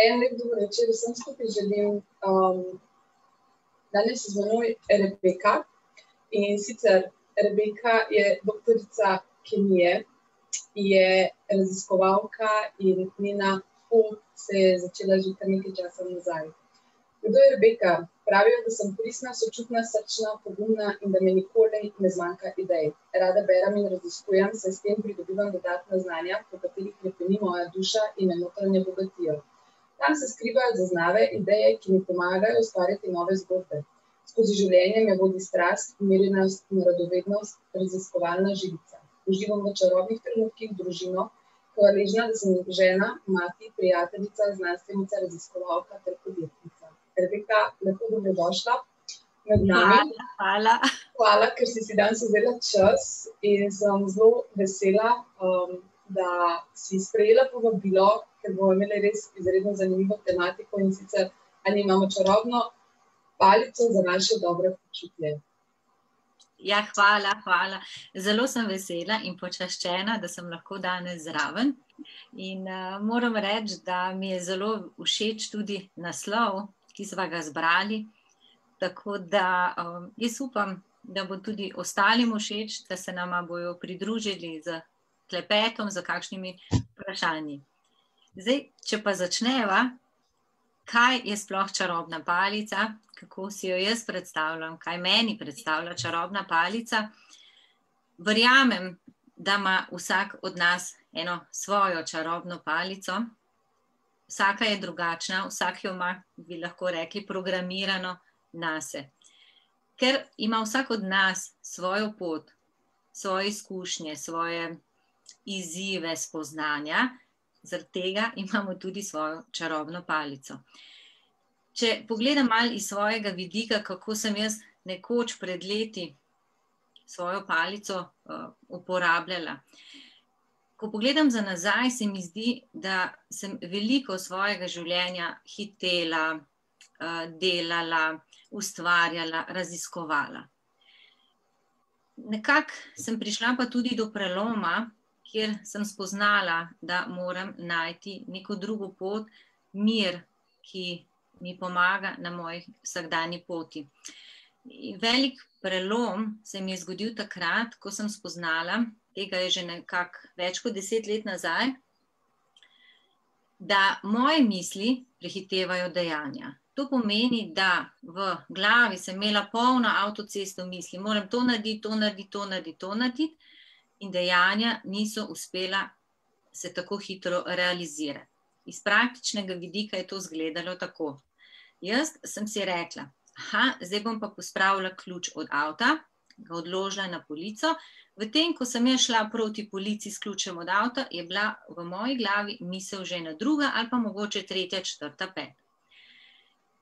En lep dober večer, vsem skupaj želim. Danes je z menoj Rebeka in sicer Rebeka je doktorica kemije, je raziskovalka in njena pot se je začela že kar nekaj časa nazaj. Kdo je Rebeka? Pravijo, da sem pristna, sočutna, srčna, pogumna in da mi nikoli ne zmanjka idej. Rada berem in raziskujem, saj s tem pridobivam dodatna znanja, po katerih krepeni moja duša in me notranje bogatijo. Tam se skrivajo zaznave, ideje, ki mi pomagajo ustvarjati nove zgodbe. Skozi življenje me vodi strast, umirjenost in radovednost, raziskovalna žilica. Uživam v čarobnih trenutkih družino, hvaležna, da sem žena, mati, prijateljica, znanstvenica, raziskovalka ter podjetnica. Rebeka, lepo dobrodošla med nami. Hvala. Hvala, ker si danes vzela čas in sem zelo vesela, da si sprejela povabilo, ker bomo imeli res izredno zanimivo tematiko in sicer ali imamo čarobno palico za naše dobre počutje. Ja, hvala. Zelo sem vesela in počaščena, da sem lahko danes zraven. In moram reči, da mi je zelo všeč tudi naslov, ki sva ga zbrali. Tako da jaz upam, da bo tudi ostalim všeč, da se nama bojo pridružili z klepetom, z kakšnimi vprašanji. Zdaj, če pa začneva, kaj je sploh čarobna palica, kako si jo jaz predstavljam, kaj meni predstavlja čarobna palica. Verjamem, da ima vsak od nas eno svojo čarobno palico. Vsaka je drugačna, vsak jo ima, bi lahko rekli, programirano nase. Ker ima vsak od nas svojo pot, svoje izkušnje, svoje izzive, spoznanja, zaradi tega imamo tudi svojo čarobno palico. Če pogledam malo iz svojega vidika, kako sem jaz nekoč pred leti svojo palico uporabljala. Ko pogledam za nazaj, se mi zdi, da sem veliko svojega življenja hitela, delala, ustvarjala, raziskovala. Nekako sem prišla pa tudi do preloma, kjer sem spoznala, da moram najti neko drugo pot, mir, ki mi pomaga na moji vsakdanji poti. Velik prelom se mi je zgodil takrat, ko sem spoznala, tega je že nekako več kot 10 let nazaj, da moje misli prehitevajo dejanja. To pomeni, da v glavi sem imela polno avtocesto misli, moram to narediti, in dejanja niso uspela se tako hitro realizirati. Iz praktičnega vidika je to izgledalo tako. Jaz sem si rekla, zdaj bom pa pospravila ključ od avta, ga odložila na polico. V tem, ko sem jaz šla proti polici s ključem od avta, je bila v moji glavi misel že ena druga ali pa mogoče tretja, četrta, peta.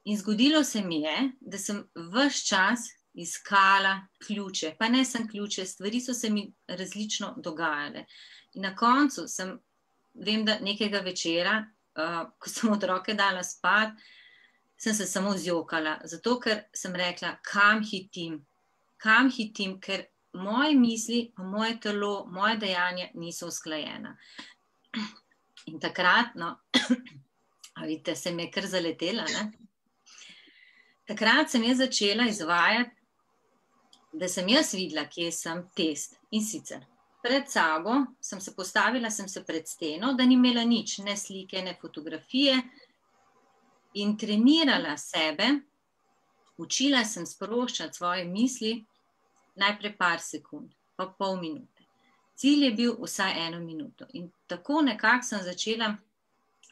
In zgodilo se mi je, da sem ves čas iskala ključe, pa ne sem ključe, stvari so se mi različno dogajale. In na koncu vem, da nekega večera, ko sem otroke dala spat, sem se samo zjokala, zato ker sem rekla, kam hitim, ker moje misli, moje telo, moje dejanja niso usklajena. In takrat, vidite, se mi je kar zaletela, ne? Takrat sem jaz začela izvajati, da sem jaz videla, kje sem test. In sicer, pred sabo sem se postavila, sem se pred steno, da ni imela nič, ne slike, ne fotografije, in trenirala sebe, učila sem sproščati svoje misli, najprej par sekund, pa pol minute. Cilj je bil vsaj 1 minuto. In tako nekako sem začela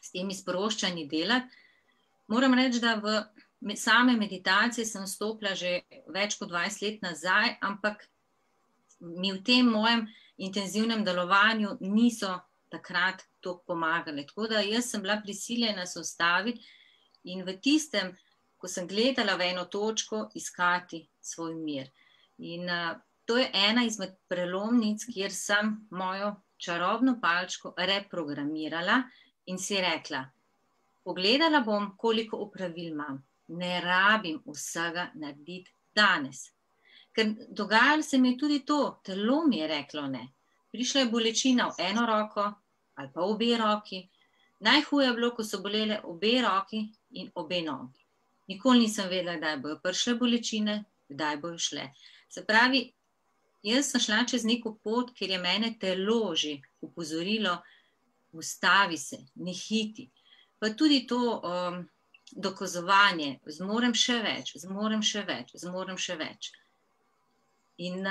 s temi sproščanji delati. Moram reči, da v same meditacije sem stopila že več kot 20 let nazaj, ampak mi v tem mojem intenzivnem delovanju niso takrat toliko pomagale. Tako da jaz sem bila prisiljena se ustaviti in v tistem, ko sem gledala v eno točko, iskati svoj mir. In to je ena izmed prelomnic, kjer sem mojo čarobno palčko reprogramirala in si rekla, pogledala bom, koliko opravil imam. Ne rabim vsega narediti danes. Ker dogajalo se mi je tudi to, telo mi je reklo ne. Prišla je bolečina v eno roko ali pa obe roki, Najhuje je bilo, ko so bolele obe roki in obe nogi. Nikoli nisem vedela, kdaj bojo prišle bolečine, kdaj bojo šle. Se pravi, jaz sem šla čez neko pot, kjer je mene telo že upozorilo, ustavi se, ne hiti. Pa tudi to dokazovanje, zmorem še več, zmorem še več, zmorem še več. In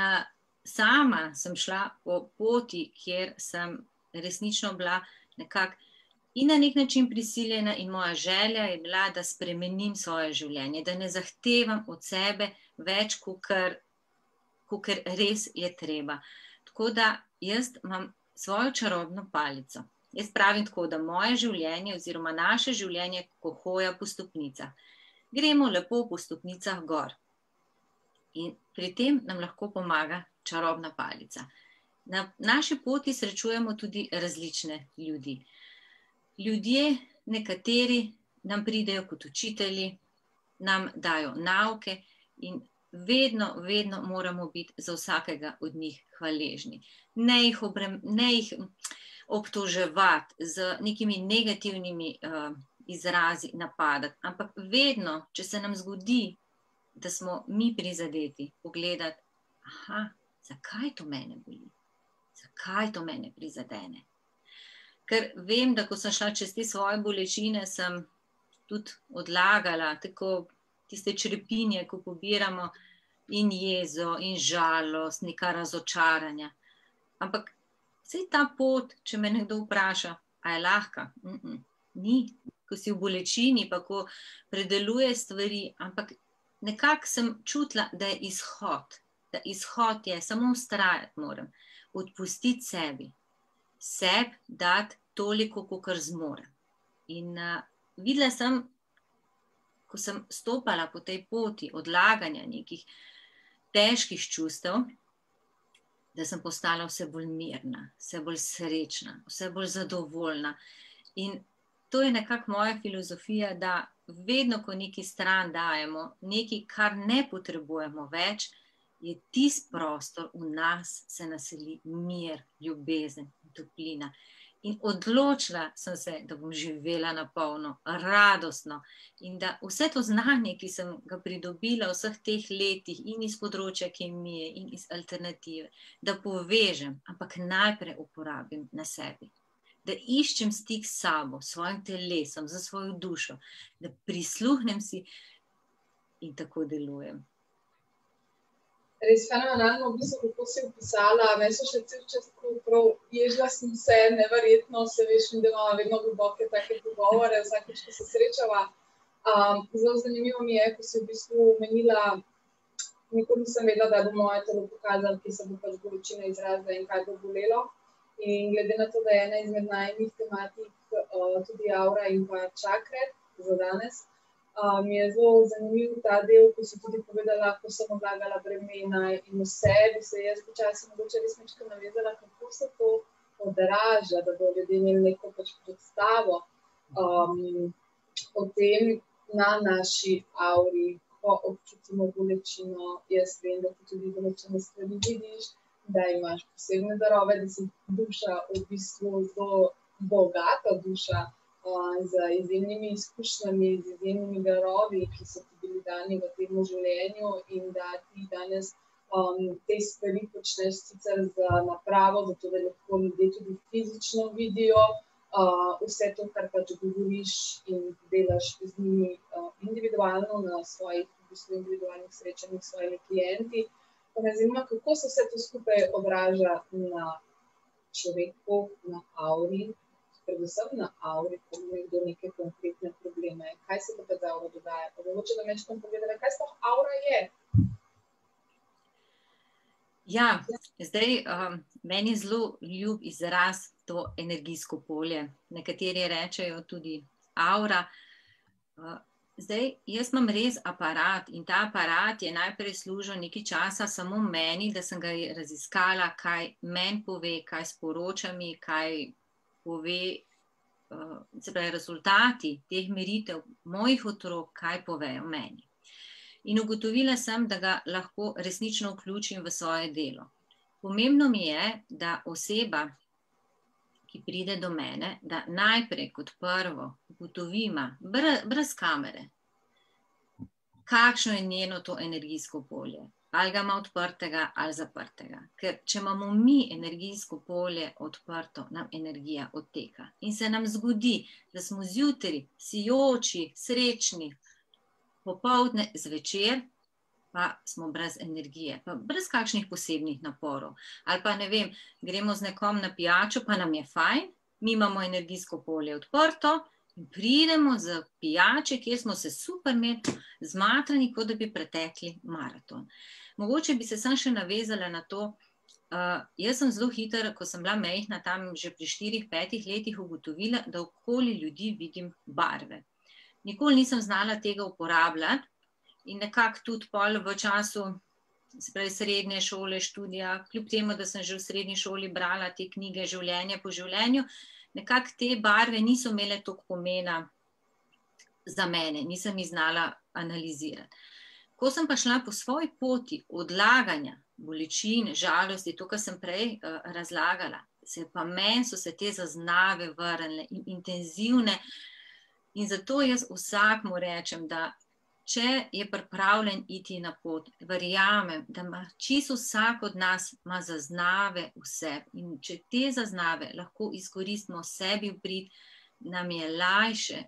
sama sem šla po poti, kjer sem resnično bila nekako in na nek način prisiljena in moja želja je bila, da spremenim svoje življenje, da ne zahtevam od sebe več, kakor res je treba. Tako da jaz imam svojo čarobno palico. Jaz pravim tako, da moje življenje oziroma naše življenje ko hoja po stopnicah. Gremo lepo po stopnicah gor. In pri tem nam lahko pomaga čarobna palica. Na naši poti srečujemo tudi različne ljudi. Ljudje, nekateri nam pridejo kot učitelji, nam dajo nauke in vedno moramo biti za vsakega od njih hvaležni. Ne jih obtoževati z nekimi negativnimi izrazi napadati, ampak vedno, če se nam zgodi, da smo mi prizadeti, pogledati, zakaj to mene boli? Zakaj to mene prizadene? Ker vem, da ko sem šla čez te svoje bolečine, sem tudi odlagala tako tiste črepinje, ko pobiramo in jezo, in žalost, neka razočaranja. Ampak saj ta pot, če me nekdo vpraša, a je lahka? Ni, ko si v bolečini, pa ko predeluje stvari, ampak nekako sem čutila, da je izhod. Da izhod je, samo vztrajati moram, odpustiti sebi. Sebi dati toliko, kolikor zmorem. In videla sem, ko sem stopala po tej poti odlaganja nekih težkih čustev, da sem postala vse bolj mirna, vse bolj srečna, vse bolj zadovoljna. In to je nekako moja filozofija, da vedno, ko nekaj stran dajemo, nekaj, kar ne potrebujemo več, je tisti prostor v nas se naseli mir, ljubezen, toplina. In odločila sem se, da bom živela na polno, radostno in da vse to znanje, ki sem ga pridobila v vseh teh letih in iz področja kemije in iz alternative, da povežem, ampak najprej uporabim na sebi. Da iščem stik s sabo, s svojim telesom, za svojo dušo, da prisluhnem si in tako delujem. Res fenomenalno, v bistvu, kako si opisala, meni so še cel čas tako prav, ježila sem se, neverjetno, se veš, da imamo vedno globoke take pogovore, vsakeč, ko se srečava. Zelo zanimivo mi je, ko si v bistvu omenila, nikoli nisem vedela, da bo moje telo pokazalo, kje se bo pač bolečina izrazila in kaj bo bolelo. In glede na to, da je ena izmed najnih tematik tudi aura in pa čakre za danes, mi je zelo zanimiv ta del, ko si tudi povedala, ko sem odlagala bremena in vse, bi se jaz počasi mogoče res nekaj navezala, kako se to odraža, da bo ljudje imeli neko pač predstavo o tem na naši auri, ko občutimo bolečino. Jaz vem, da ti tudi določene stvari vidiš, da imaš posebne darove, da si duša v bistvu zelo bogata duša, z izjemnimi izkušnjami, z izjemnimi darovi, ki so ti bili dani v tem življenju in da ti danes te stvari počneš sicer z napravo, zato da lahko ljudje tudi fizično vidijo vse to, kar pač govoriš in delaš z njimi individualno na svojih v bistvu individualnih srečanjih s svojimi klienti. Pa me zanima, kako se vse to skupaj odraža na človeku, na auri, predvsem na auri, ko ima nekdo neke konkretne probleme. Kaj se pa z auro dogaja? Pa mogoče da mečkam povedala, kaj sploh aura je? Ja, zdaj meni zelo ljub izraz to energijsko polje. Nekateri rečejo tudi aura. Zdaj, jaz imam res aparat in ta aparat je najprej služil nekaj časa samo meni, da sem ga raziskala, kaj meni pove, kaj sporoča mi, kaj pove, se pravi, rezultati teh meritev mojih otrok, kaj povejo meni. In ugotovila sem, da ga lahko resnično vključim v svoje delo. Pomembno mi je, da oseba, ki pride do mene, da najprej kot prvo ugotovimo, brez kamere, kakšno je njeno to energijsko polje. Ali ga ima odprtega ali zaprtega. Ker če imamo mi energijsko polje odprto, nam energija odteka. In se nam zgodi, da smo zjutraj sijoči, srečni, popoldne, zvečer, pa smo brez energije, pa brez kakšnih posebnih naporov. Ali pa ne vem, gremo z nekom na pijačo, pa nam je fajn, mi imamo energijsko polje odprto in pridemo z pijače, kjer smo se super zmatrani, kot da bi pretekli maraton. Mogoče bi se sam še navezala na to, jaz sem zelo hiter, ko sem bila majhna, tam že pri 4-5 letih ugotovila, da okoli ljudi vidim barve. Nikoli nisem znala tega uporabljati in nekako tudi pol v času, se pravi srednje šole, študija, kljub temu, da sem že v srednji šoli brala te knjige Življenje po življenju, nekako te barve niso imele toliko pomena za mene, nisem jih znala analizirati. Ko sem pa šla po svoji poti odlaganja bolečin, žalosti, to, kar sem prej razlagala, meni so se te zaznave vrnile in intenzivne. In zato jaz vsakmu rečem, da če je pripravljen iti na pot, verjamem, da ima čisto vsak od nas ima zaznave v sebi. In če te zaznave lahko izkoristimo sebi v prid, nam je lajše,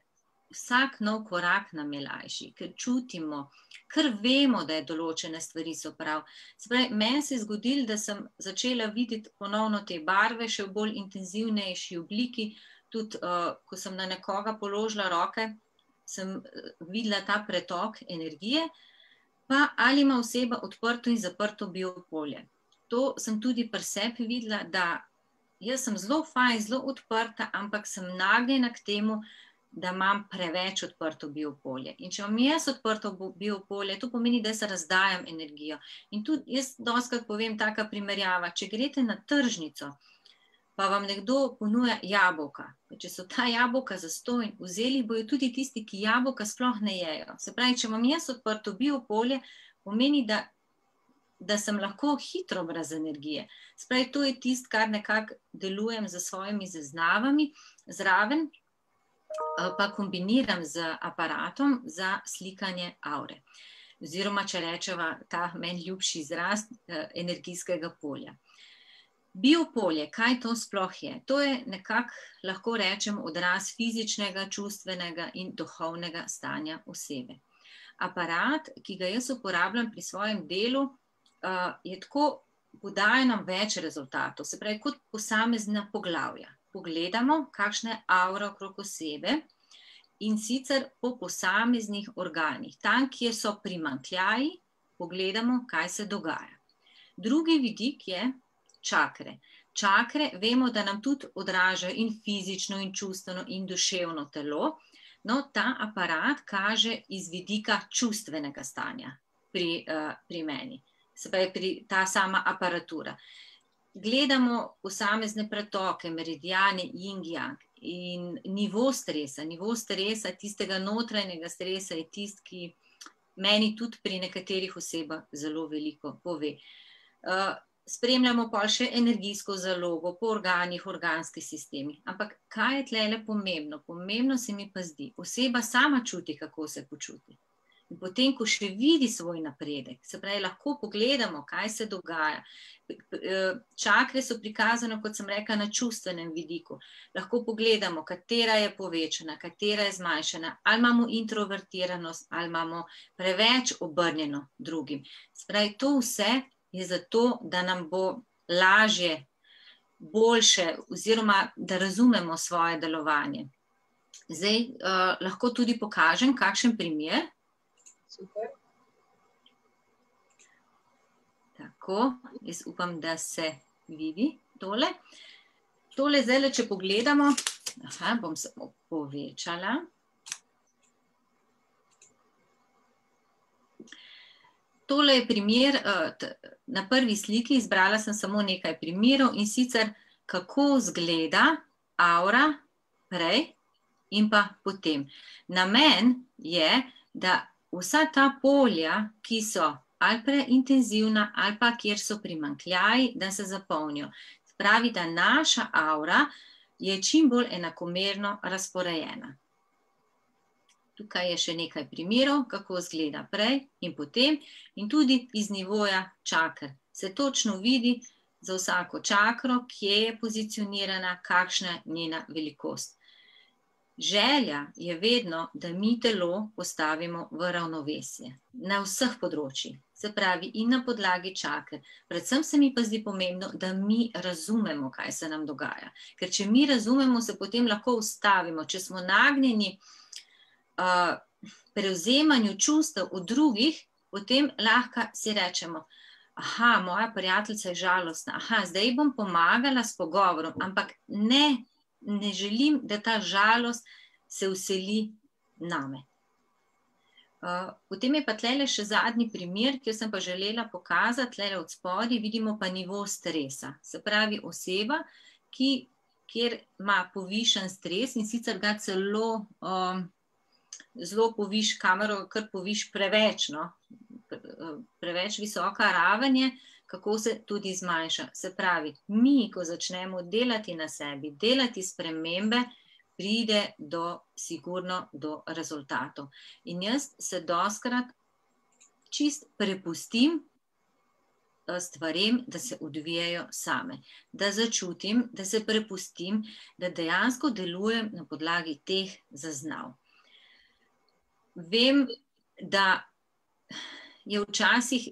vsak nov korak nam je lajši, ker čutimo, ker vemo, da je določene stvari so prav. Se pravi, meni se je zgodilo, da sem začela videti ponovno te barve, še v bolj intenzivnejši obliki, tudi ko sem na nekoga položila roke, sem videla ta pretok energije, pa ali ima oseba odprto in zaprto biopolje. To sem tudi pri sebi videla, da jaz sem zelo fajn, zelo odprta, ampak sem nagnjena k temu, da imam preveč odprto biopolje. In če imam jaz odprto biopolje, to pomeni, da se razdajam energijo. In tudi jaz dostikrat povem taka primerjava, če greste na tržnico, pa vam nekdo ponuja jabolka. Če so ta jabolka zastonj, vzeli bojo tudi tisti, ki jabolka sploh ne jejo. Se pravi, če imam jaz odprto biopolje, pomeni, da sem lahko hitro brez energije. Se pravi, to je tisto, kar nekako delujem za svojimi zaznavami, zraven pa kombiniram z aparatom za slikanje aure. Oziroma, če rečeva ta meni ljubši izraz energijskega polja. Biopolje, kaj to sploh je? To je nekako, lahko rečem, odraz fizičnega, čustvenega in duhovnega stanja osebe. Aparat, ki ga jaz uporabljam pri svojem delu, je tako, podaja nam več rezultatov, se pravi, kot posamezna poglavja. Pogledamo, kakšna je aura okrog osebe in sicer po posameznih organih. Tam, kjer so primanjkljaji, pogledamo, kaj se dogaja. Drugi vidik je čakre. Čakre, vemo, da nam tudi odražajo in fizično, in čustveno, in duševno telo. No, ta aparat kaže iz vidika čustvenega stanja pri meni. Se pravi, ta sama aparatura. Gledamo posamezne pretoke, meridijane, yin-yang in nivo stresa. Nivo stresa, tistega notranjega stresa je tisti, ki meni tudi pri nekaterih osebah zelo veliko pove. Spremljamo pa še energijsko zalogo po organih, organskih sistemih. Ampak kaj je tlele pomembno? Pomembno se mi pa zdi, oseba sama čuti, kako se počuti. In potem, ko še vidi svoj napredek, se pravi, lahko pogledamo, kaj se dogaja. Čakre so prikazane, kot sem rekla, na čustvenem vidiku. Lahko pogledamo, katera je povečana, katera je zmanjšana, ali imamo introvertiranost, ali imamo preveč obrnjeno drugim. Se pravi, to vse je zato, da nam bo lažje, boljše, oziroma da razumemo svoje delovanje. Zdaj lahko tudi pokažem kakšen primer. Super. Tako, jaz upam, da se vidi tole. Tole zdaj, če pogledamo, bom samo povečala. Tole je primer, na prvi sliki izbrala sem samo nekaj primerov in sicer kako izgleda aura prej in pa potem. Namen je, da vsa ta polja, ki so ali preintenzivna ali pa kjer so primanjkljaji, da se zapolnijo. Pravi, da naša aura je čim bolj enakomerno razporejena. Tukaj je še nekaj primerov, kako izgleda prej in potem, in tudi iz nivoja čaker. Se točno vidi za vsako čakro, kje je pozicionirana, kakšna je njena velikost. Želja je vedno, da mi telo postavimo v ravnovesje na vseh področjih, se pravi in na podlagi čaker. Predvsem se mi pa zdi pomembno, da mi razumemo, kaj se nam dogaja. Ker če mi razumemo, se potem lahko ustavimo. Če smo nagnjeni prevzemanju čustev od drugih, potem lahko si rečemo, aha, moja prijateljica je žalostna, aha, zdaj bom pomagala s pogovorom, ampak ne želim, da ta žalost se vseli name. Potem je pa tlele še zadnji primer, kjer sem pa želela pokazati, tlele od spodaj vidimo pa nivo stresa. Se pravi oseba, kjer ima povišen stres in sicer ga celo zelo poviš kamero, kar poviš preveč, no? Preveč visoka raven je, kako se tudi zmanjša. Se pravi, mi, ko začnemo delati na sebi, delati spremembe, pride sigurno do rezultatov. In jaz se dostikrat čist prepustim stvarem, da se odvijajo same. Da začutim, da se prepustim, da dejansko delujem na podlagi teh zaznav. Vem, da je včasih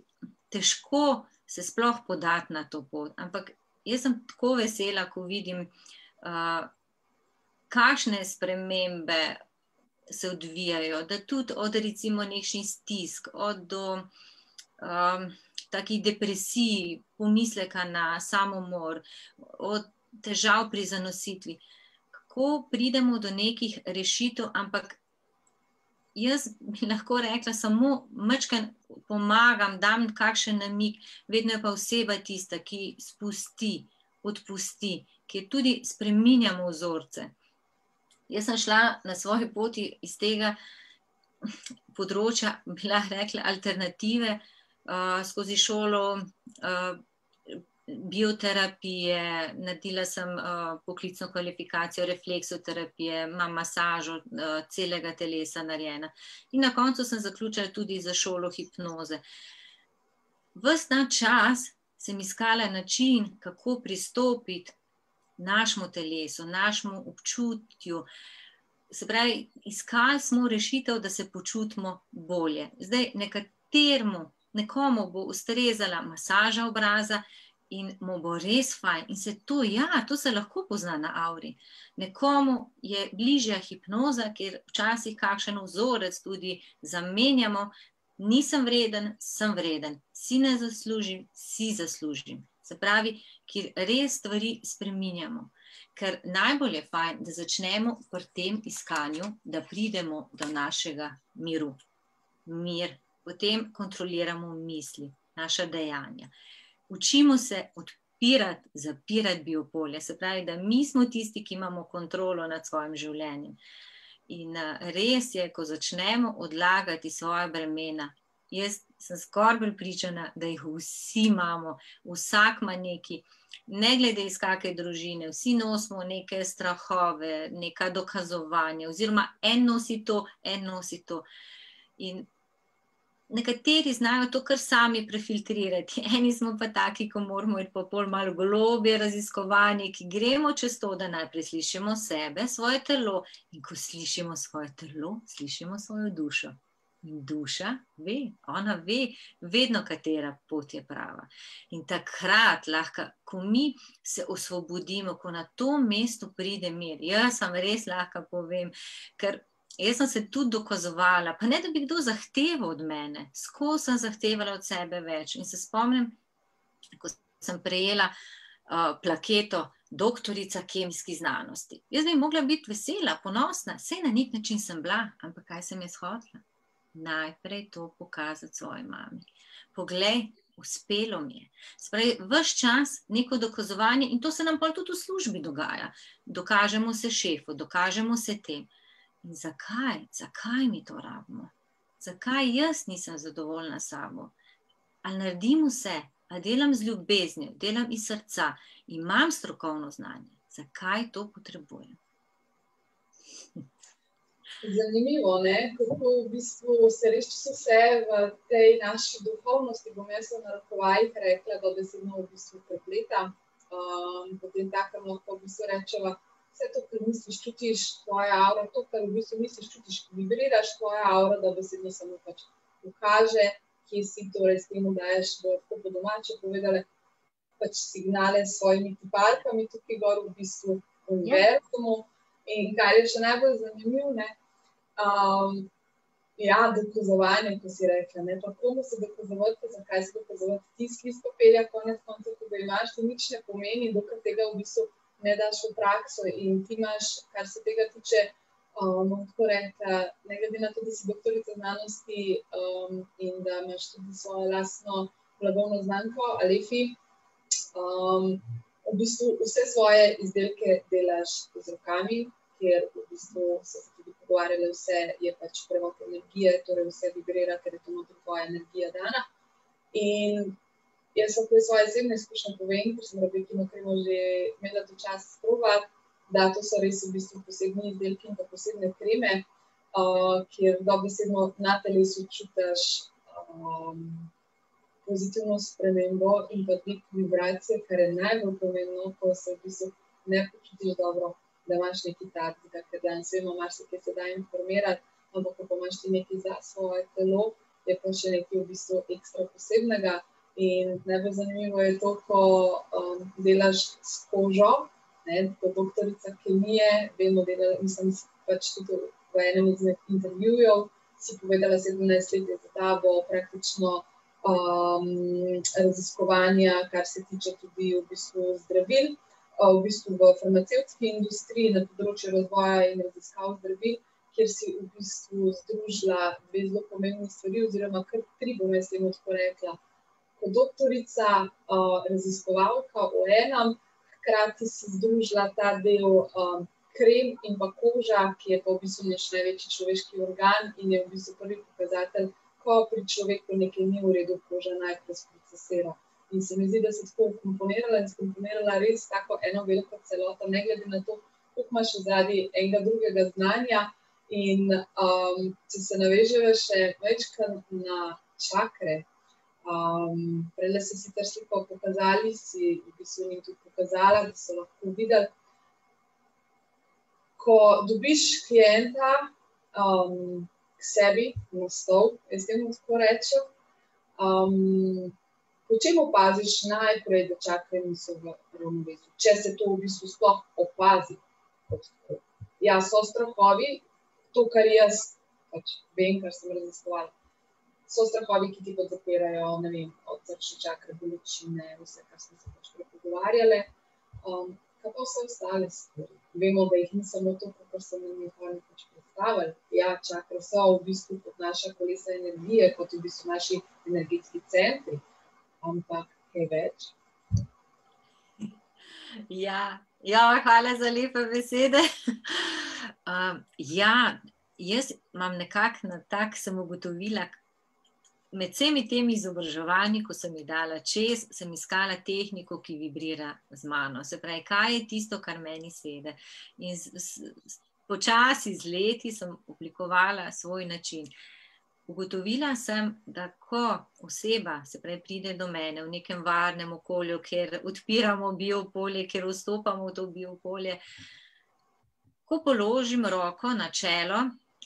težko se sploh podati na to pot, ampak jaz sem tako vesela, ko vidim, kakšne spremembe se odvijajo, da tudi od recimo nekšnih stisk, do takih depresij, pomisleka na samomor, od težav pri zanositvi. Kako pridemo do nekih rešitev, ampak jaz bi lahko rekla, samo majčkeno pomagam, dam kakšen namig, vedno je pa oseba tista, ki spusti, odpusti, ki tudi spreminjamo vzorce. Jaz sem šla na svoji poti iz tega področja, bi lahko rekla, alternative, skozi šolo bioterapije, naredila sem poklicno kvalifikacijo refleksoterapije, imam masažo celega telesa narejena. In na koncu sem zaključila tudi za šolo hipnoze. Ves ta čas sem iskala način, kako pristopiti našemu telesu, našemu občutju. Se pravi, iskali smo rešitev, da se počutimo bolje. Zdaj, nekomu bo ustrezala masaža obraza, in mu bo res fajn. In to se lahko pozna na avri. Nekomu je bližja hipnoza, kjer včasih kakšen vzorec tudi zamenjamo. Nisem vreden, sem vreden. Si ne zaslužim, si zaslužim. Se pravi, kjer res stvari spreminjamo. Ker najbolj je fajn, da začnemo pri tem iskanju, da pridemo do našega miru. Mir. Potem kontroliramo misli, naša dejanja. Učimo se odpirati, zapirati biopolje, se pravi, da mi smo tisti, ki imamo kontrolo nad svojim življenjem. In res je, ko začnemo odlagati svoja bremena, jaz sem skoraj prepričana, da jih vsi imamo, vsak ima neki, ne glede iz kakšne družine, vsi nosimo neke strahove, neka dokazovanja, oziroma en nosi to. In nekateri znajo to kar sami prefiltrirati, eni smo pa taki, ko moramo iti pa pol malo globje raziskovanje, ki gremo čez to, da najprej slišimo sebe, svoje telo, in ko slišimo svoje telo, slišimo svojo dušo. In duša ve, ona ve vedno, katera pot je prava. In takrat lahko, ko mi se osvobodimo, ko na to mesto pride mir, jaz vam res lahko povem, ker jaz sem se tudi dokazovala, pa ne da bi kdo zahteval od mene, skozi sem zahtevala od sebe več. In se spomnim, ko sem prejela plaketo doktorica kemijskih znanosti. Jaz bi mogla biti vesela, ponosna, saj na nek način sem bila, ampak kaj sem jaz hotela? Najprej to pokazati svoji mami. Poglej, uspelo mi je. Spravi, ves čas neko dokazovanje, in to se nam pa tudi v službi dogaja. Dokažemo se šefu, dokažemo se tem. In zakaj? Zakaj mi to rabimo? Zakaj jaz nisem zadovoljna s sabo? Ali naredim vse? Ali delam z ljubeznijo? Delam iz srca? Imam strokovno znanje? zakaj to potrebujem. Zanimivo, ne? Kako v bistvu se res vse v tej naši duhovnosti, bom jaz v narekovajih rekla, da besedno v bistvu prepleta. Potem takem lahko v bistvu rečeva, vse to, kar misliš, čutiš, tvoja aura, to, kar v bistvu misliš, čutiš, vibriraš, tvoja aura, da besedno samo pač pokaže, kje si, torej s tem daješ, bo tako po domače povedale, pač signale s svojimi tipalkami tukaj gor v bistvu univerzumu. In kar je še najbolj zanimivo, ne, ja, dokazovanje, ko si rekla, ne, pa komu se dokazovati, pa zakaj se dokazovati, ti skliz papirja, konec koncev, ko ga imaš, to nič ne pomeni, dokaj tega v bistvu ne daš v prakso in ti imaš, kar se tega tiče, tako rekla, ne glede na to, da si doktorica znanosti in da imaš tudi svojo lastno blagovno znamko, Alefi, v bistvu vse svoje izdelke delaš z rokami, kjer v bistvu so se tudi pogovarjali, vse je pač prevod energije, torej vse vibrira, ker je to notri tvoja energija dana. In jaz lahko iz svoje osebne izkušnje povem, ker sem Rebekino kremo že imela to čas sprobati, da to so res v bistvu posebni izdelki in pa posebne kreme, kjer dobesedno na telesu čutiš pozitivno spremembo in pa dvig vibracije, kar je najbolj pomembno, ko se v bistvu ne počutiš dobro, da imaš nekaj takega, ker danes vemo, marsikaj se da informirati, ampak ko imaš ti nekaj za svoje telo, je pa še nekaj v bistvu ekstra posebnega. In najbolj zanimivo je to, ko delaš s kožo, ne, kot doktorica kemije, vemo, mislim, pač tudi v enem izmed intervjujev si povedala, 17 let je za tabo praktično raziskovanja, kar se tiče tudi v bistvu zdravil, v bistvu v farmacevtski industriji na področju razvoja in raziskav zdravil, kjer si v bistvu združila dve zelo pomembni stvari, oziroma kar 3, bom jaz temu tako rekla. Kot doktorica, raziskovalka v enem, hkrati si združila ta del krem in pa koža, ki je pa v bistvu naš največji človeški organ in je v bistvu prvi pokazatelj, ko pri človeku nekaj ni v redu, koža najprej sprocesira. In se mi zdi, da se tako skomponirala res tako eno veliko celoto, ne glede na to, koliko imaš vzadi enega drugega znanja. In če se naveževa še večkrat na čakre, prejle se sicer sliko pokazali, si v bistvu njim tudi pokazala, da so lahko videli, ko dobiš klienta k sebi na stol, jaz temu tako rečem, po čem opaziš najprej, da čakre niso v ravnovesju, če se to v bistvu sploh opazi. Ja, so strahovi, to, kar jaz pač vem, kar sem raziskovala. So strahovi, ki ti podzapirajo, ne vem, od srčne čakre, bolečine, vse, kar smo se pač prepogovarjali. Kaj pa vse ostale stvari? Vemo, da jih ni samo to, kar so mi pač predstavili. Ja, čakre so v bistvu kot naša kolesa energije, kot v bistvu naši energetski centri. Ampak kaj več? Ja, hvala za lepe besede. Ja, jaz imam nekako na tak, sem ugotovila, med vsemi temi izobraževanji, ko sem jih dala čez, sem iskala tehniko, ki vibrira z mano. Se pravi, kaj je tisto, kar meni sede. In počasi z leti sem oblikovala svoj način. Ugotovila sem, da ko oseba, se pravi, pride do mene v nekem varnem okolju, kjer odpiramo biopolje, kjer vstopamo v to biopolje, ko položim roko na čelo,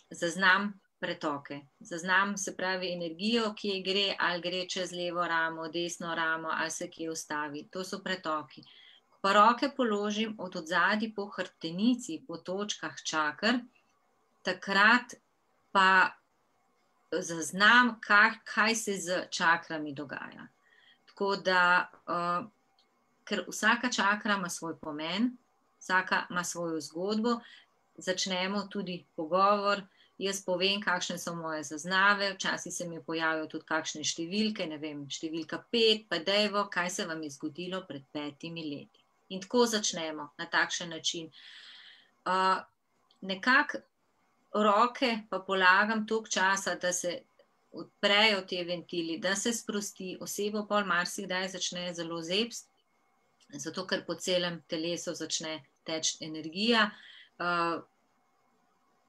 zaznam pretoke. Zaznam, se pravi, energijo, ki gre, ali gre čez levo ramo, desno ramo, ali se kje ustavi. To so pretoki. Ko pa roke položim od odzadi po hrbtenici, po točkah čaker, takrat pa zaznam, kaj se z čakrami dogaja. Tako da, ker vsaka čakra ima svoj pomen, vsaka ima svojo zgodbo, začnemo tudi pogovor, jaz povem, kakšne so moje zaznave, včasih se mi pojavijo tudi kakšne številke, ne vem, številka 5, pa dejvo, kaj se vam je zgodilo pred 5 leti. In tako začnemo, na takšen način. Nekako roke pa polagam toliko časa, da se odprejo te ventili, da se sprosti, osebo pol marsikdaj začne zelo zebst, zato ker po celem telesu začne teči energija.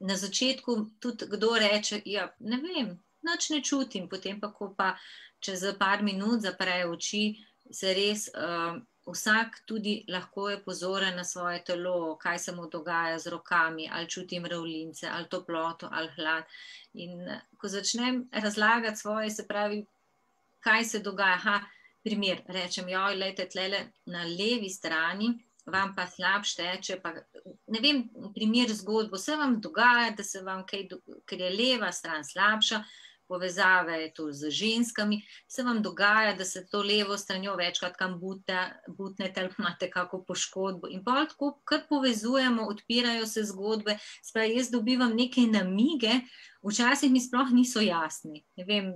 Na začetku tudi kdo reče, ja, ne vem, nič ne čutim, potem pa, ko pa čez par minut zapre oči, se res vsak tudi lahko je pozoren na svoje telo, kaj se mu dogaja z rokami, ali čuti mravljince, ali toploto, ali hlad. In ko začnem razlagati svoje, se pravi, kaj se dogaja, primer, rečem, joj, lejte, tlele na levi strani, vam pa slabš teče, pa ne vem, primer zgodbo, se vam dogaja, da se vam kaj, ker je leva stran slabša, povezave je to z ženskami, se vam dogaja, da se to levo stranjo večkrat kam butnete ali imate kako poškodbo. In pa tako, kar povezujemo, odpirajo se zgodbe, spravi, jaz dobivam neke namige, včasih mi sploh niso jasni. Ne vem,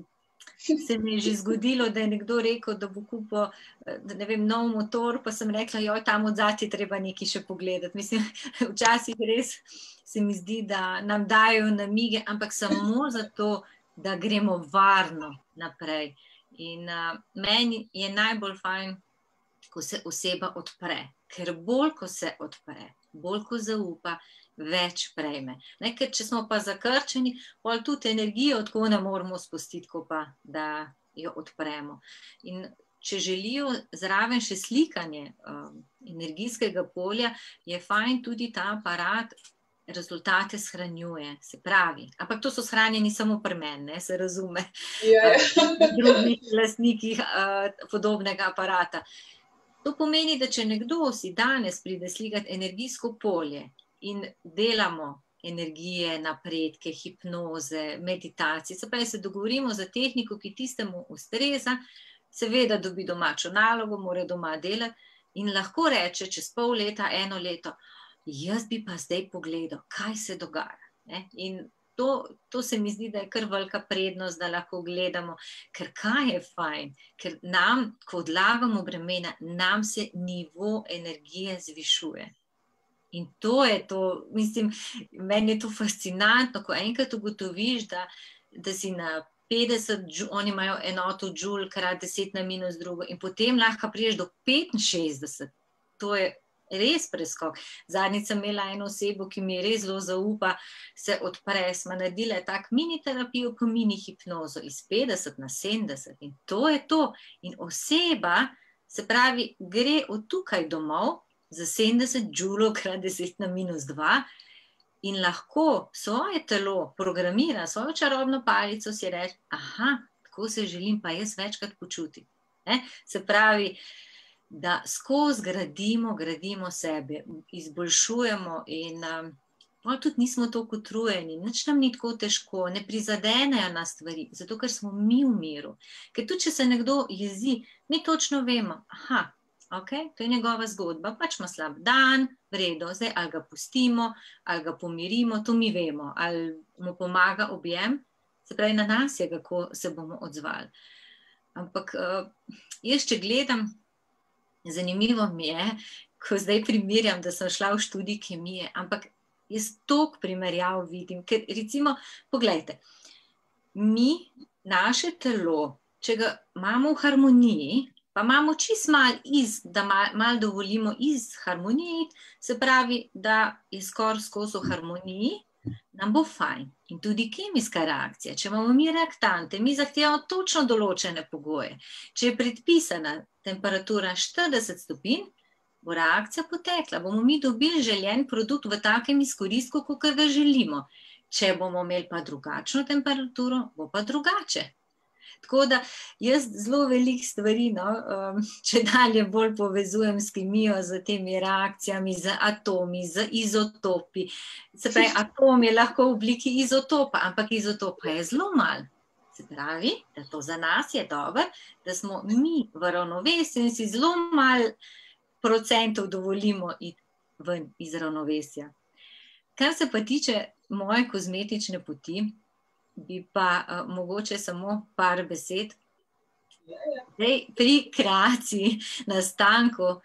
se mi je že zgodilo, da je nekdo rekel, da bo kupil, ne vem, nov motor, pa sem rekla, joj, tam odzadaj treba nekaj še pogledati. Mislim, včasih res se mi zdi, da nam dajo namige, ampak samo zato, da gremo varno naprej. In meni je najbolj fajn, ko se oseba odpre, ker bolj, ko se odpre, bolj, ko zaupa, več prejme. Ne, ker če smo pa zakrčeni, pol tudi energijo tako ne moramo spustiti, ko pa, da jo odpremo. In če želijo zraven še slikanje energijskega polja, je fajn tudi ta aparat rezultate shranjuje, se pravi. Ampak to so shranjeni samo pri meni, ne, se razume. Pri drugih lastnikih podobnega aparata. To pomeni, da če nekdo si danes pride slikati energijsko polje in delamo energije, napredke, hipnoze, meditacije, se pravi, se dogovorimo za tehniko, ki tistemu ustreza, seveda dobi domačo nalogo, mora doma delati in lahko reče čez pol leta, eno leto, jaz bi pa zdaj pogledal, kaj se dogaja. Ne? In to se mi zdi, da je kar velika prednost, da lahko gledamo, ker kaj je fajn, ker nam, ko odlagamo bremena, nam se nivo energije zvišuje. In to je to, mislim, meni je to fascinantno, ko enkrat ugotoviš, da si na 50, oni imajo enoto joule krat 10 na minus drugo in potem lahko priješ do 65. To je res preskok. Zadnjič sem imela eno osebo, ki mi je res zelo zaupa, se odpre, smo naredili tak mini terapijo, pa mini hipnozo iz 50 na 70 in to je to. In oseba, se pravi, gre od tukaj domov za 70 joulov krat 10 na minus 2 in lahko svoje telo programira, svojo čarobno palico si reči, aha, tako se želim pa jaz večkrat počutiti. Se pravi, da skozi gradimo sebe, izboljšujemo in tudi nismo toliko utrujeni, nič nam ni tako težko, ne prizadenejo nas stvari, zato ker smo mi v miru. Ker tudi, če se nekdo jezi, mi točno vemo, aha, ok, to je njegova zgodba, pač ima slab dan, v redu, zdaj ali ga pustimo, ali ga pomirimo, to mi vemo, ali mu pomaga objem, se pravi, na nas je, kako se bomo odzvali. Ampak jaz, če gledam, zanimivo mi je, ko zdaj primerjam, da sem šla v študij kemije, ampak jaz toliko primerjav vidim, ker recimo, poglejte, mi, naše telo, če ga imamo v harmoniji, pa imamo čist malo da malo dovolimo iz harmoniji, se pravi, da je skoraj skozi v harmoniji, nam bo fajn. In tudi kemijska reakcija, če imamo mi reaktante, mi zahtevamo točno določene pogoje. Če je predpisana temperatura 40 stopinj, bo reakcija potekla, bomo mi dobili željen produkt v takem izkoristku, kot ga želimo. Če bomo imeli pa drugačno temperaturo, bo pa drugače. Tako da jaz zelo veliko stvari, če dalje bolj povezujem s kemijo, z temi reakcijami, z atomi, z izotopi. Se pravi, atom je lahko v obliki izotopa, ampak izotopa je zelo malo. Se pravi, da to za nas je dobro, da smo mi v ravnovesju in si zelo malo procentov dovolimo iti ven iz ravnovesja. Kar se pa tiče moje kozmetične poti, bi pa mogoče samo par besed. Zdaj, pri kreaciji, nastanku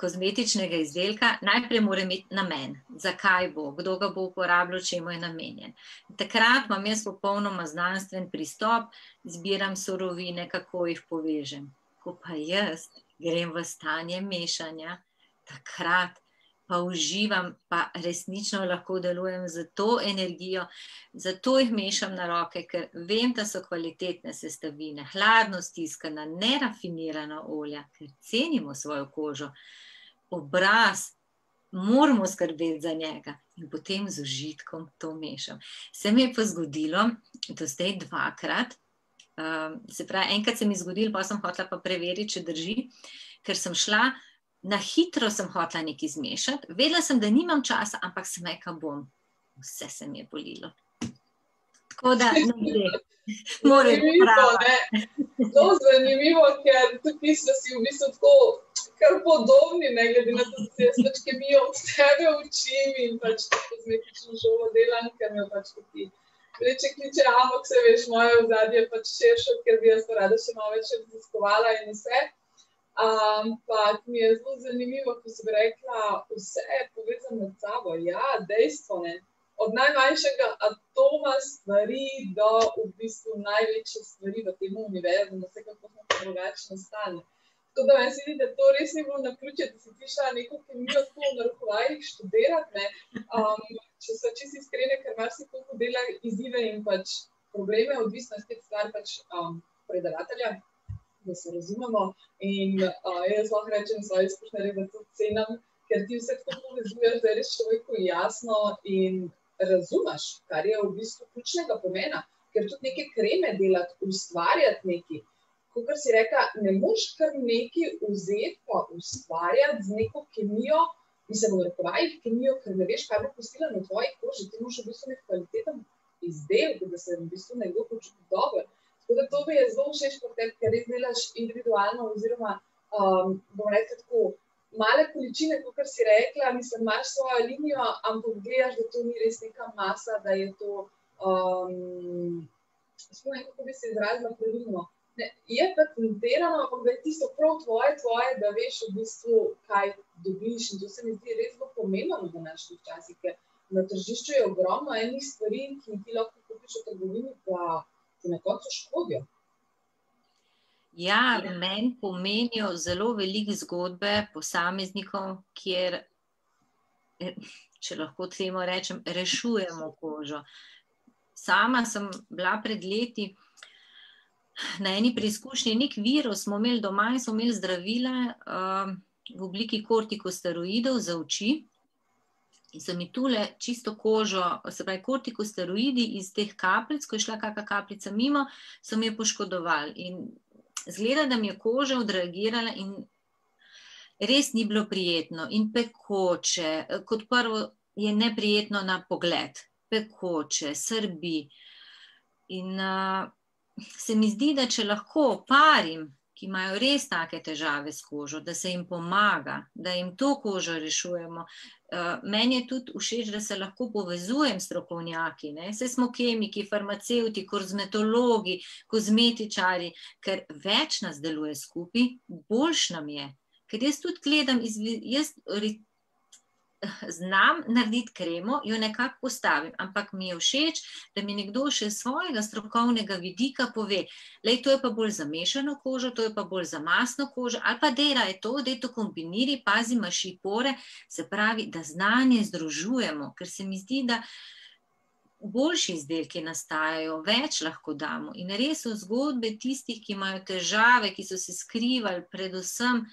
kozmetičnega izdelka najprej mora imeti namen, zakaj bo, kdo ga bo uporabljal, čemu je namenjen. Takrat imam jaz popolnoma znanstven pristop, zbiram surovine, kako jih povežem. Ko pa jaz grem v stanje mešanja, takrat pa uživam, pa resnično lahko delujem z to energijo, zato jih mešam na roke, ker vem, da so kvalitetne sestavine, hladno stiskana, nerafinirana olja, ker cenimo svojo kožo, obraz, moramo skrbeti za njega in potem z užitkom to mešam. Se mi je pa zgodilo, do zdaj 2-krat, se pravi, enkrat se mi je zgodilo, pa sem hotela pa preveriti, če drži, ker sem šla, na hitro sem hotela nekaj zmešati, vedela sem, da nimam časa, ampak sem rekla bom, vse se mi je bolilo. Tako da, ne gre. Zelo zanimivo, ker tukaj smo si v bistvu tako kar podobni, ne glede na to, da se jaz pač kemijo od tebe učim in pač kozmetično šolo delam, ker me pač tukaj reče kliče, ampak se veš, moje ozadje pač širše, ker bi jaz to rada še malo več raziskovala in vse. Ampak mi je zelo zanimivo, ko si rekla, vse je povezano med sabo. Ja, dejstvo, ne. Od najmanjšega atoma stvari do v bistvu največje stvari v tem univerzu, na vse kako smo drugače nastali. Tako da meni se vidi, da to res ni bilo naključje, da si ti šla neko kemijo tako v narekovajih študirati, ne. Če so čisto iskrene, ker marsikoliko dela izzive in pač probleme, odvisno je spet stvar pač predavatelja, da se razumemo. In jaz lahko rečem svoje izkušnje, da to cenam, ker ti vse tako povezuješ, da je res človeku jasno in razumeš, kar je v bistvu ključnega pomena, ker tudi neke kreme delati, ustvarjati nekaj. Kakor si rekla, ne moš kar nekaj vzeti pa ustvarjati z neko kemijo, mislim v narekovajih kemijo, ker ne veš, kaj bo pustila na tvoji koži, ti moraš v bistvu nek kvaliteten izdelek, da se v bistvu nekdo počuti dobro. Tako da to mi je zelo všeč pri tebi, ker res delaš individualno oziroma, bom rekla tako, male količine, kakor si rekla, mislim, imaš svojo linijo, ampak gledaš, da to ni res neka masa, da je to, spomnim, kako bi se izrazila pravilno, ne, je patentirano, ampak da je tisto prav tvoje, da veš v bistvu, kaj dobiš in to se mi zdi res zelo pomembno v današnjih časih, ker na tržišču je ogromno enih stvari, ki ti lahko kupiš v trgovini, pa ti na koncu škodijo. Ja, meni pomenijo zelo velike zgodbe posameznikov, kjer, če lahko temu rečem, rešujemo kožo. Sama sem bila pred leti na eni preizkušnji, nek virus smo imeli doma in smo imeli zdravila v obliki kortikosteroidov za oči. In so mi tule čisto kožo, se pravi kortikosteroidi iz teh kapljic, ko je šla kakšna kapljica mimo, so mi jo poškodovali. In zgleda, da mi je koža odreagirala in res ni bilo prijetno in pekoče. Kot prvo je neprijetno na pogled, pekoče, srbi. In se mi zdi, da če lahko parim, ki imajo res take težave s kožo, da se jim pomaga, da jim to kožo rešujemo. Meni je tudi všeč, da se lahko povezujem s strokovnjaki, ne? Saj smo kemiki, farmacevti, kozmetologi, kozmetičari, ker več nas deluje skupaj, boljš nam je. Ker jaz tudi gledam, jaz znam narediti kremo, jo nekako postavim, ampak mi je všeč, da mi nekdo še svojega strokovnega vidika pove, lej, to je pa bolj za mešano kožo, to je pa bolj za masno kožo, ali pa dej to kombiniri, pazi, imaš pore, se pravi, da znanje združujemo, ker se mi zdi, da boljši izdelki nastajajo, več lahko damo. In res so zgodbe tistih, ki imajo težave, ki so se skrivali, predvsem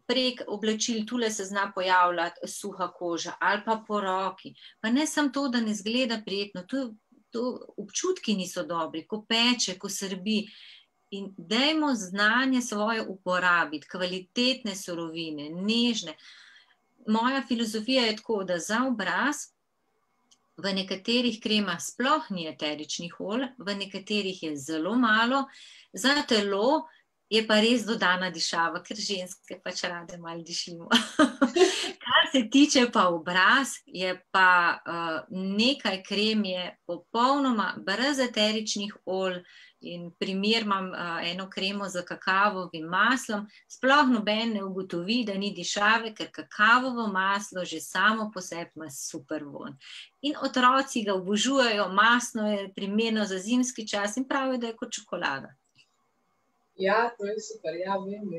prek oblačil, tule se zna pojavljati suha koža ali pa po roki. Pa ne samo to, da ne zgleda prijetno, to občutki niso dobri, ko peče, ko srbi. In dajmo znanje svoje uporabiti, kvalitetne surovine, nežne. Moja filozofija je tako, da za obraz v nekaterih kremah sploh ni eteričnih olj, v nekaterih je zelo malo, za telo je pa res dodana dišava, ker ženske pač rade malo dišimo. Kar se tiče pa obraz, je pa nekaj krem je popolnoma brez eteričnih olj in primer imam eno kremo z kakavovim maslom, sploh noben ne ugotovi, da ni dišave, ker kakavovo maslo že samo po sebi ima super vonj. In otroci ga obožujejo, masno je primerno za zimski čas in pravijo, da je kot čokolada. Ja, to je super, ja, vem.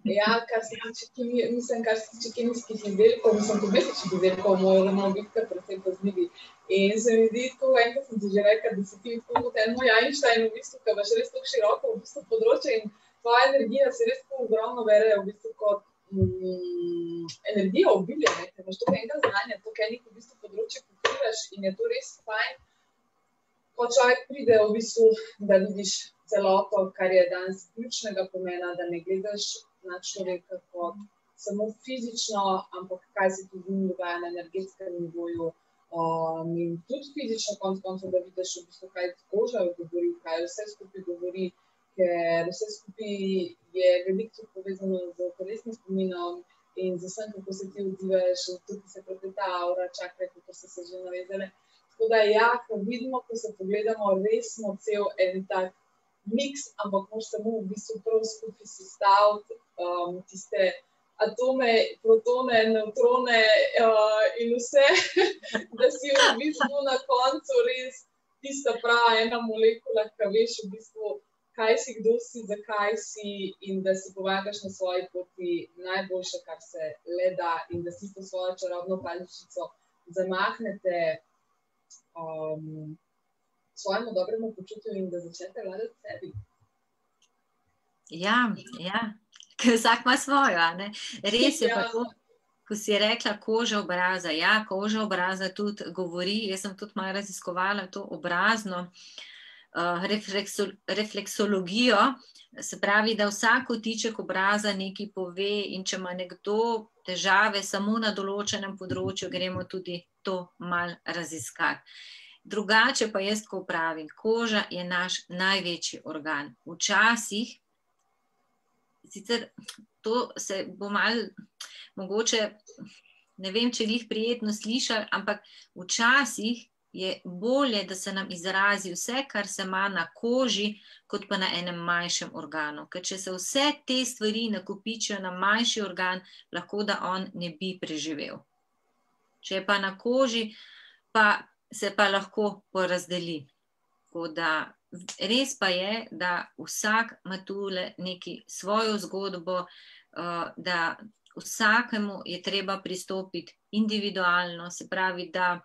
Ja, kar se tiče kemijskih izdelkov, kozmetičnih izdelkov, moramo biti kar precej pazljivi. In se mi zdi tako, enkrat sem ti že rekla, da si ti tako kot en moj Einstein, v bistvu, ki imaš res tako široko v bistvu področje in tvoja energija se res tako ogromno bere v bistvu kot energija obilja, ne, ker imaš toliko enega znanja, toliko enih v bistvu področje pokriveš in je to res fajn, ko človek pride v bistvu, da vidiš celoto, kar je danes ključnega pomena, da ne gledaš na človeka kot samo fizično, ampak kaj se tudi z njim dogaja na energetskem nivoju, in tudi fizično koncev, da vidiš v bistvu, kaj koža govori, kaj vse skupaj govori, ker vse skupaj je veliko povezano z telesnim spominom in z vsem, kako se ti odzivaš, tudi se prepleta aura, čakre, kako so se že navezale. Tako da ja, ko vidimo, ko se pogledamo, res smo cel en tak miks, ampak moraš samo v bistvu prav skupaj sestaviti tiste atome, protone, nevtrone in vse, da si v bistvu na koncu res tista prava ena molekula, ki veš v bistvu, kaj si, kdo si, zakaj si in da si pomagaš na svoji poti najboljše, kar se le da in da si to svojo čarobno paličico zamahnete svojemu dobremu počutju in da začnete vladati sebi. Ja, ker vsak ima svojo, a ne? Res je pa to, ko si rekla koža obraza, ja, koža obraza tudi govori, jaz sem tudi malo raziskovala to obrazno refleksologijo, se pravi, da vsak kotiček obraza nekaj pove in če ima nekdo težave samo na določenem področju, gremo tudi to malo raziskati. Drugače pa jaz tako pravim, koža je naš največji organ. Včasih, sicer to se bo malo, mogoče, ne vem, če jih prijetno slišali, ampak včasih je bolje, da se nam izrazi vse, kar se ima na koži, kot pa na enem manjšem organu. Ker če se vse te stvari nakopičijo na manjši organ, lahko da on ne bi preživel. Če je pa na koži, pa se pa lahko porazdeli. Tako da res pa je, da vsak ima tule neki svojo zgodbo, da vsakemu je treba pristopiti individualno, se pravi, da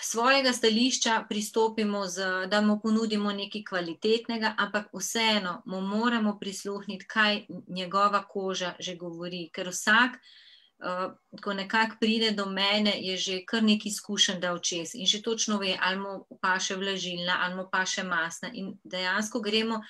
svojega stališča pristopimo, da mu ponudimo nekaj kvalitetnega, ampak vseeno mu moramo prisluhniti, kaj njegova koža že govori, ker vsak, ko nekako pride do mene, je že kar nekaj izkušenj dal čez in že točno ve, ali mu paše vlažilna, ali mu paše masna in dejansko gremo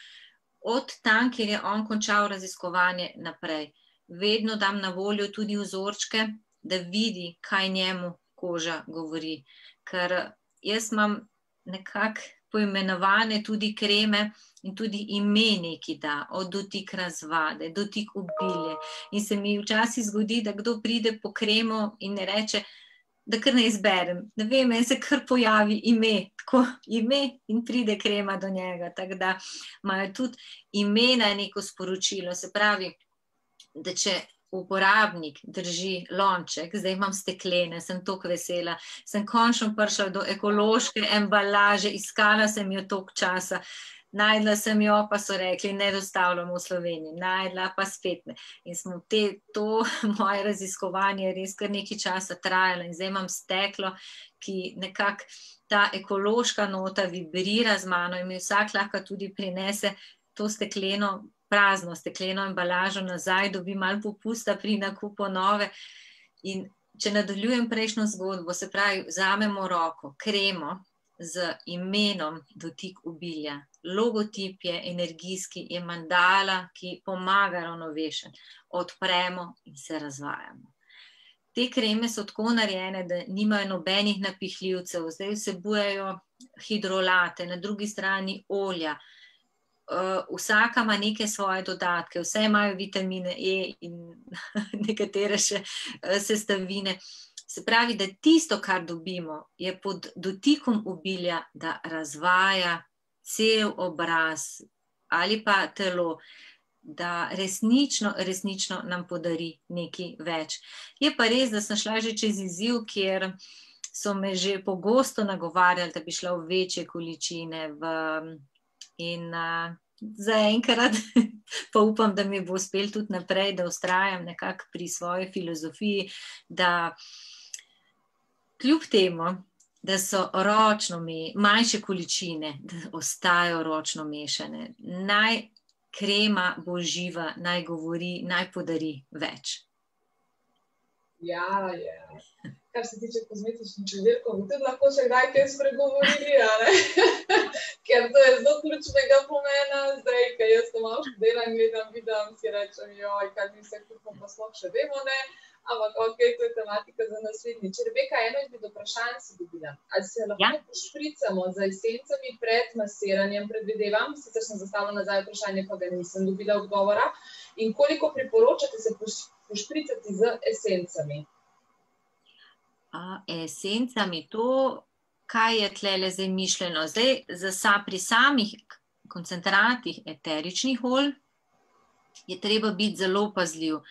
od tam, kjer je on končal raziskovanje naprej. Vedno dam na voljo tudi vzorčke, da vidi, kaj njemu koža govori. Ker jaz imam nekako poimenovane tudi kreme in tudi ime neki da, od dotik razvade, dotik obilje. In se mi včasih zgodi, da kdo pride po kremo in ne reče, da kar ne izberem. Ne vem, meni se kar pojavi ime, tako ime in pride krema do njega. Tako da imajo tudi imena neko sporočilo. Se pravi, da če uporabnik drži lonček, zdaj imam steklene, sem toliko vesela, sem končno prišla do ekološke embalaže, iskala sem jo toliko časa, najdla sem jo, pa so rekli, ne dostavljamo v Sloveniji, najdla pa spet ne. In smo to moje raziskovanje res kar nekaj časa trajalo in zdaj imam steklo, ki nekako ta ekološka nota vibrira z mano in mi vsak lahko tudi prinese to stekleno, prazno stekleno embalažo nazaj, dobi malo popusta pri nakupu nove. In če nadaljujem prejšnjo zgodbo, se pravi, vzamemo roko, kremo z imenom dotik obilja. Logotip je energijski, je mandala, ki pomaga ravnovešen. Odpremo in se razvajamo. Te kreme so tako narejene, da nimajo nobenih napihljivcev, zdaj vsebujejo hidrolate, na drugi strani olja. Vsaka ima neke svoje dodatke, vse imajo vitamine E in nekatere še sestavine. Se pravi, da tisto, kar dobimo, je pod dotikom obilja, da razvaja cel obraz ali pa telo, da resnično nam podari nekaj več. Je pa res, da sem šla že čez izziv, kjer so me že pogosto nagovarjali, da bi šla v večje količine in zaenkrat, pa upam, da mi bo uspelo tudi naprej, da vztrajam nekako pri svoji filozofiji, da kljub temu, da so ročno manjše količine, da ostajajo ročno mešane, naj krema bo živa, naj govori, naj podari več. Ja. Kar se tiče kozmetičnih izdelkov, bi tudi lahko še kdaj kaj spregovorili, ker to je zelo ključnega pomena. Zdaj, ker jaz to malo študiram, vidim, si rečem, joj, kaj mi vse kupom, pa sploh še vemo, ne. Ampak okej, to je tematika za naslednjič. Rebeka, eno izmed vprašanj si dobila. Ali se lahko pošpricamo z esencami pred masiranjem, predvidevam? Sicer sem zastavila nazaj vprašanje, pa ga nisem dobila odgovora. In koliko priporočate se pošpricati z esencami? Esencami, to, kaj je tlele zdaj mišljeno? Zdaj, pri samih koncentratih eteričnih olj je treba biti zelo pazljiv.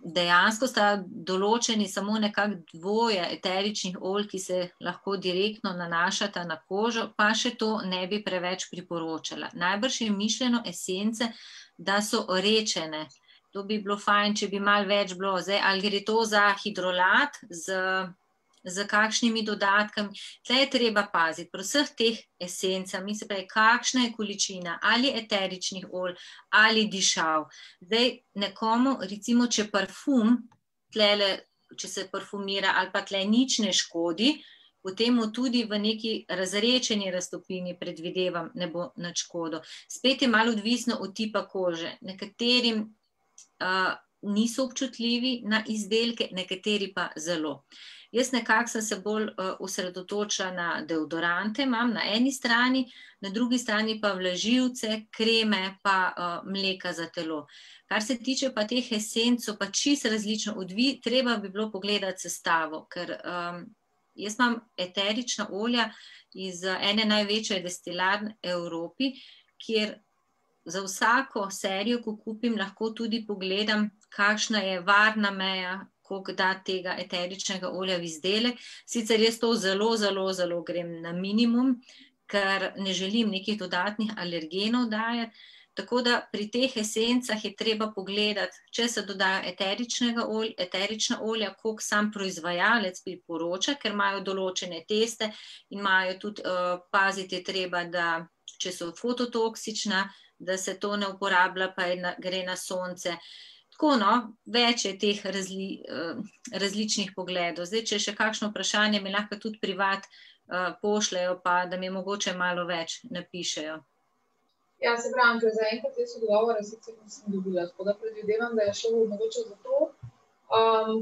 Dejansko sta določeni samo nekako dvoje eteričnih olj, ki se lahko direktno nanašata na kožo, pa še to ne bi preveč priporočala. Najbrž je mišljeno esence, da so orečene. To bi bilo fajn, če bi malo več bilo. Zdaj, ali gre to za hidrolat, z kakšnimi dodatkami. Tle je treba paziti, pri vseh teh esencah, se pravi, kakšna je količina ali eteričnih olj, ali dišav. Zdaj, nekomu, recimo, če parfum, če se parfumira, ali pa tle nič ne škodi, potem mu tudi v neki razredčeni raztopini, predvidevam, ne bo nič škodo. Spet je malo odvisno od tipa kože. Nekaterim niso občutljivi na izdelke, nekateri pa zelo. Jaz nekako sem se bolj osredotočila na deodorante, imam na eni strani, na drugi strani pa vlažilce, kreme pa mleka za telo. Kar se tiče pa teh esenc, so pa čisto različno. Treba bi bilo pogledati sestavo, ker jaz imam eterična olja iz ene največje destilarne v Evropi, kjer za vsako serijo, ko kupim, lahko tudi pogledam, kakšna je varna meja, koliko da tega eteričnega olja v izdelek. Sicer jaz to zelo grem na minimum, ker ne želim nekih dodatnih alergenov dajati. Tako da pri teh esencah je treba pogledati, če se dodajo eterična olja, koliko sam proizvajalec priporoča, ker imajo določene teste in imajo tudi, paziti je treba, da če so fototoksična, da se to ne uporablja, pa gre na sonce. Tako, no, več je teh različnih pogledov. Zdaj, če še kakšno vprašanje, mi lahko tudi privat pošljejo, pa da mi mogoče malo več napišejo. Ja, se pravim, ker zaenkrat jaz odgovore sicer nisem dobila, tako da predvidevam, da je šlo mogoče za to.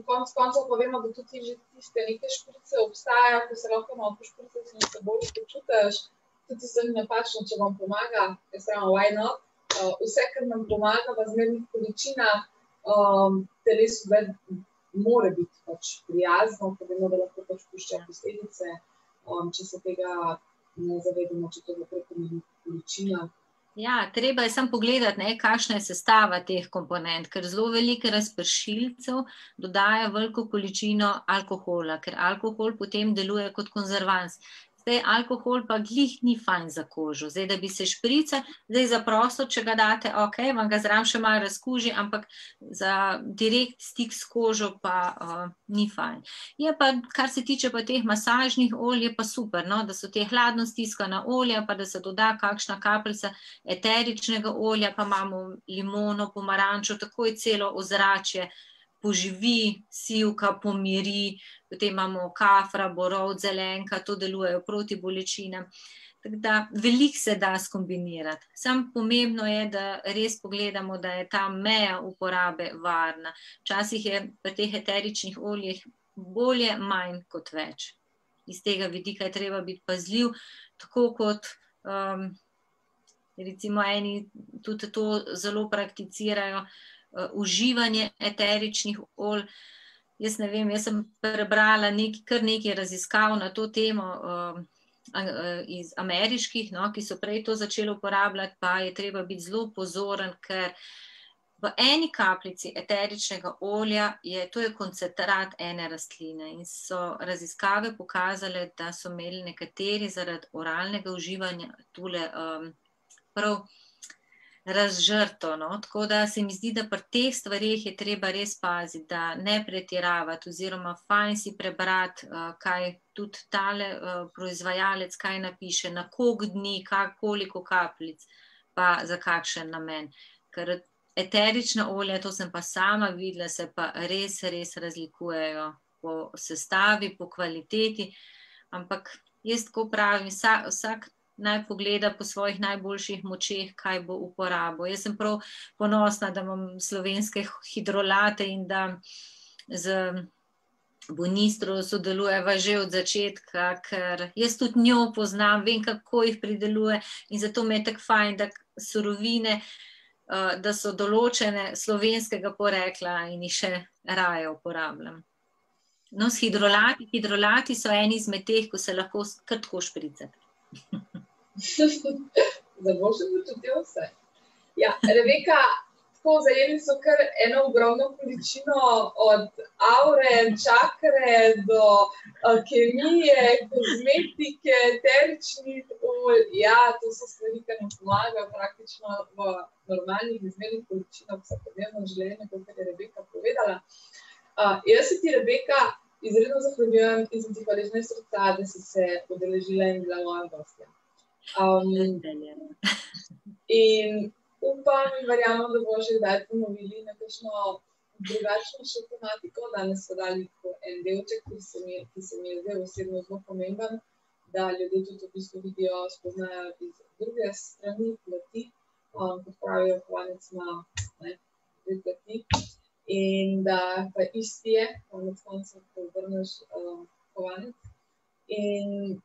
Konec koncev pa vemo, da tudi že tiste neke šprice obstajajo, ko se lahko malo pošpricaš in se bolj počutiš. Tudi se mi napačno, če vam pomaga, jaz pravim, why not? Vse, kar nam pomaga v zmernih količinah, telesu mora biti pač prijazno, ker vemo, da lahko pač pušča posledice, če se tega ne zavedamo, če to je prekomerna količina. Ja, treba je samo pogledati, kakšna je sestava teh komponent, ker zelo veliko razpršilcev dodaja veliko količino alkohola, ker alkohol potem deluje kot konzervans. Zdaj, alkohol pa glih ni fajn za kožo. Zdaj, da bi se šprica, zdaj za prosto, če ga date, ok, vam ga zraven še malo razkuži, ampak za direkt stik s kožo pa ni fajn. Je pa, kar se tiče pa teh masažnih olj, je pa super, no, da so te hladno stiskana olja, pa da se doda kakšna kapljica eteričnega olja, pa imamo limono, pomarančo, tako je celo ozračje, poživi, sivka, pomiri, potem imamo kafra, borovt, zelenka, to delujejo proti bolečinam. Tako da veliko se da skombinirati. Samo pomembno je, da res pogledamo, da je ta meja uporabe varna. Včasih je pri teh eteričnih oljih bolje manj kot več. Iz tega vidika je treba biti pazljiv, tako kot recimo eni tudi to zelo prakticirajo, uživanje eteričnih olj. Jaz ne vem, jaz sem prebrala kar nekaj raziskav na to temo iz ameriških, no, ki so prej to začeli uporabljati, pa je treba biti zelo pozoren, ker v eni kapljici eteričnega olja to je koncentrat ene rastline in so raziskave pokazale, da so imeli nekateri zaradi oralnega uživanja tule prav razžrto, no? Tako da se mi zdi, da pri teh stvarih je treba res paziti, da ne pretiravati oziroma fajn si prebrati, kaj tudi tale proizvajalec kaj napiše, na koliko dni, koliko kapljic, pa za kakšen namen. Ker eterična olja, to sem pa sama videla, se pa res razlikujejo po sestavi, po kvaliteti, ampak jaz tako pravim, vsak naj pogleda po svojih najboljših močeh, kaj bo uporabil. Jaz sem prav ponosna, da imam slovenske hidrolate in da z Bonistro sodelujeva že od začetka, ker jaz tudi njo poznam, vem, kako jih prideluje in zato me je tako fajn, da surovine, da so določene slovenskega porekla in jih še raje uporabljam. No, s hidrolati so eni izmed teh, ko se lahko kar tako špricati. Za boljše počutijo vse. Ja, Rebeka, tako zajeli so kar eno ogromno količino od aure, čakre do kemije, kozmetike, eteričnih olj. Ja, to so stvari, ki nam pomagajo praktično v normalnih izmernih količinah vsakodnevno življenje, kot je Rebeka povedala. Jaz se ti, Rebeka, izredno zahvaljujem in sem ti hvaležna iz srca, da si se udeležila in bila moja gostja. In upam in verjamem, da bomo že kdaj ponovili na kakšno drugačno še tematiko. Danes so dali en delček, ki se mi je zdaj osebno zelo pomemben, da ljudje tudi v bistvu vidijo, spoznajo iz druge strani plati, kot pravijo, kovanec ima dve plati. In da pa isti je, konec koncev, ko obrneš kovanec. In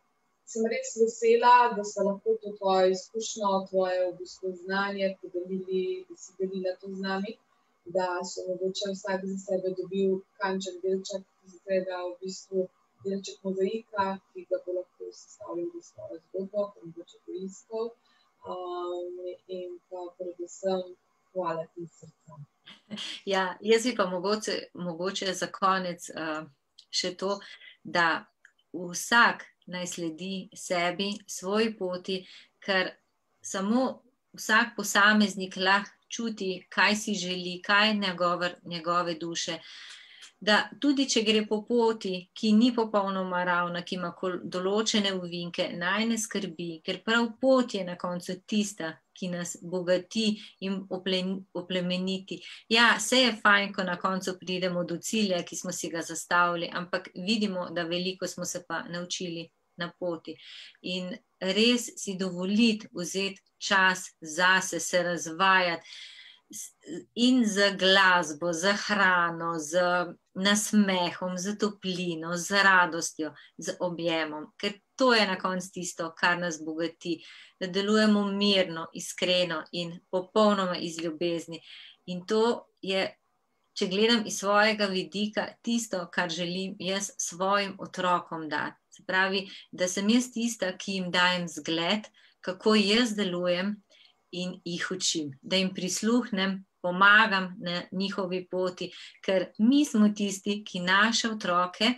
sem res vesela, da sta lahko to tvojo izkušnjo, tvoje v bistvu znanje podelili, da si delila to z nami, da so mogoče vsak za sebe dobil kanček, delček, v bistvu delček mozaika, ki ga bo lahko sestavljal v svojo zgodbo, mogoče poiskal. In pa predvsem hvala ti srcem. Ja, jaz bi pa mogoče za konec še to, da vsak naj sledi sebi, svoji poti, ker samo vsak posameznik lahko čuti, kaj si želi, kaj je njegove duše. Da tudi, če gre po poti, ki ni popolnoma ravna, ki ima določene ovinke, naj ne skrbi, ker prav pot je na koncu tista, ki nas bogati in oplemeniti. Ja, vse je fajn, ko na koncu pridemo do cilja, ki smo si ga zastavili, ampak vidimo, da veliko smo se pa naučili na poti. In res si dovoliti vzeti čas zase, se razvajati in z glasbo, z hrano, z nasmehom, z toplino, z radostjo, z objemom, ker to je na koncu tisto, kar nas bogati, da delujemo mirno, iskreno in popolnoma iz ljubezni. In to je, če gledam iz svojega vidika, tisto, kar želim jaz svojim otrokom dati. Se pravi, da sem jaz tista, ki jim dajem zgled, kako jaz delujem in jih učim, da jim prisluhnem, pomagam na njihovi poti, ker mi smo tisti, ki naše otroke,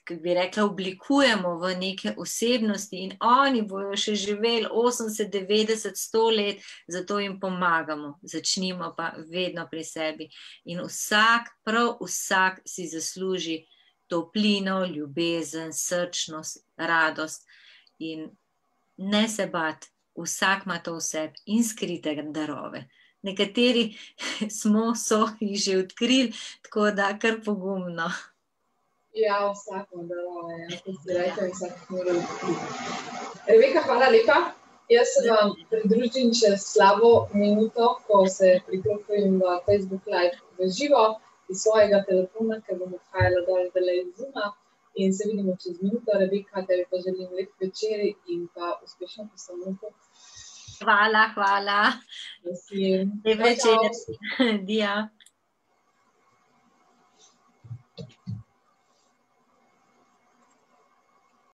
ki bi rekla, oblikujemo v neke osebnosti in oni bojo še živeli 80, 90, 100 let, zato jim pomagamo. Začnimo pa vedno pri sebi. In prav vsak si zasluži toplino, ljubezen, srčnost, radost in ne se bati. Vsak ima to v sebi in skrite darove. Nekateri so jih že odkrili, tako da kar pogumno. Ja, vsak ima darove, kot si rekla, vsak mora odkriti. Rebeka, hvala lepa. Jaz se vam pridružim čez slabo minuto, ko se priklopim v Facebook Live v živo iz svojega telefona, ker bom odhajala dol iz Zooma. In se vidimo čez minuto. Rebeka, tebi pa želim lep večer in pa uspešno poslovno pot. Hvala. Lep večer. Dija.